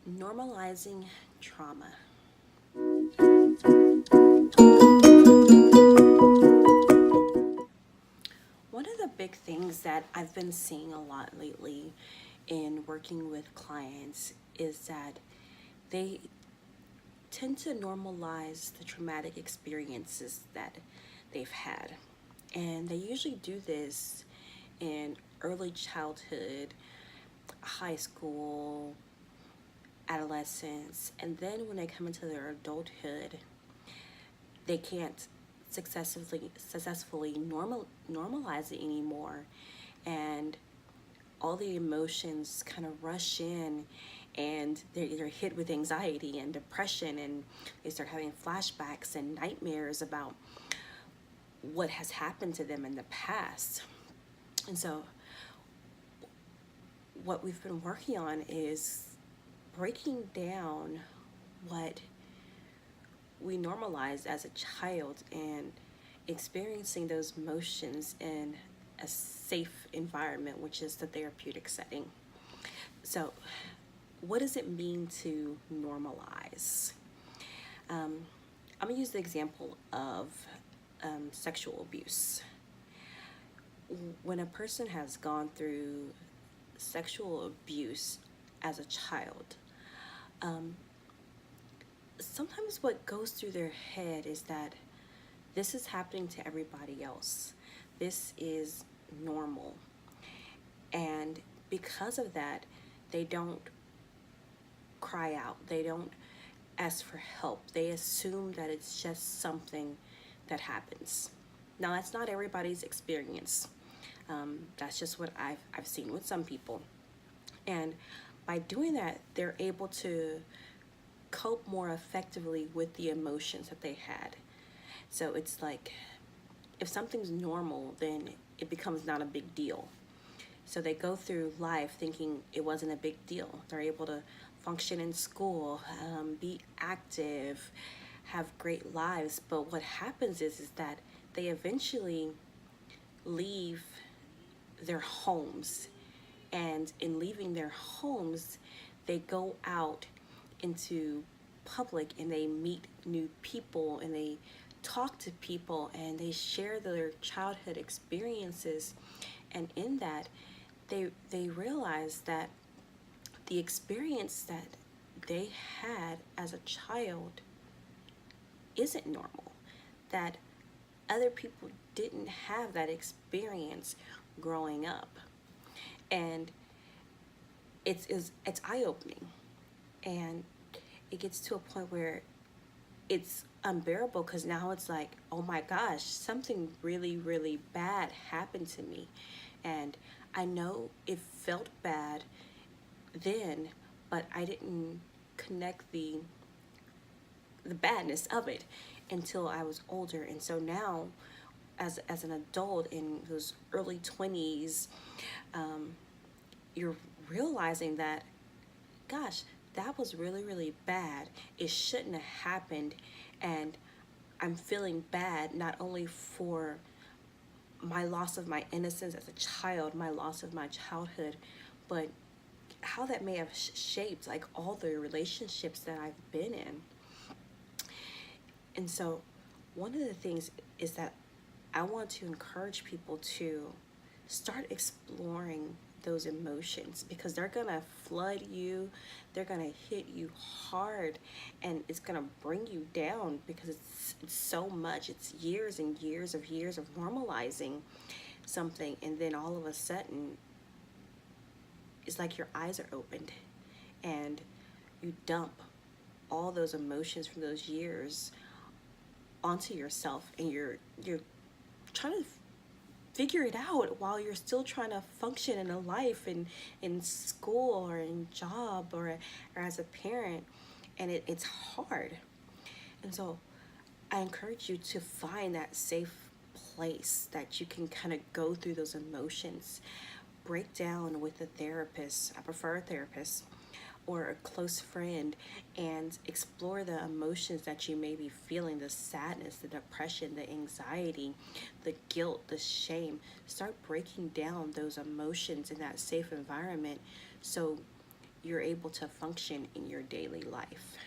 Normalizing trauma. One of the big things that I've been seeing a lot lately in working with clients is that they tend to normalize the traumatic experiences that they've had. And they usually do this in early childhood, high school, adolescence, and then when they come into their adulthood, they can't successfully normalize it anymore, and all the emotions kind of rush in, and they're hit with anxiety and depression, and they start having flashbacks and nightmares about what has happened to them in the past. And so what we've been working on is breaking down what we normalized as a child and experiencing those emotions in a safe environment, which is the therapeutic setting. So, what does it mean to normalize? I'm gonna use the example of sexual abuse. When a person has gone through sexual abuse as a child, um, sometimes what goes through their head is that this is happening to everybody else. This is normal. And because of that, they don't cry out. They don't ask for help. They assume that it's just something that happens. Now, that's not everybody's experience. That's just what I've seen with some people. And by doing that, they're able to cope more effectively with the emotions that they had. So it's like if something's normal, then it becomes not a big deal. So they go through life thinking it wasn't a big deal. They're able to function in school, be active, have great lives. But what happens is that they eventually leave their homes. And in leaving their homes, they go out into public and they meet new people and they talk to people and they share their childhood experiences, and in that they realize that the experience that they had as a child isn't normal, that other people didn't have that experience growing up, and it's eye-opening, and it gets to a point where it's unbearable because now it's like, oh my gosh, something really, really bad happened to me. And I know it felt bad then, but I didn't connect the badness of it until I was older. And so now, as an adult in those early 20s, you're realizing that, gosh, that was really, really bad. It shouldn't have happened. And I'm feeling bad not only for my loss of my innocence as a child, my loss of my childhood, but how that may have shaped like all the relationships that I've been in. And so one of the things is that I want to encourage people to start exploring those emotions, because they're gonna flood you, they're gonna hit you hard, and it's gonna bring you down because it's so much. It's years and years of normalizing something, and then all of a sudden it's like your eyes are opened and you dump all those emotions from those years onto yourself, and you're trying to figure it out while you're still trying to function in a life, in school or in job, or as a parent, and it's hard. And so I encourage you to find that safe place that you can kind of go through those emotions, break down with a therapist. I prefer a therapist or a close friend, and explore the emotions that you may be feeling, the sadness, the depression, the anxiety, the guilt, the shame. Start breaking down those emotions in that safe environment so you're able to function in your daily life.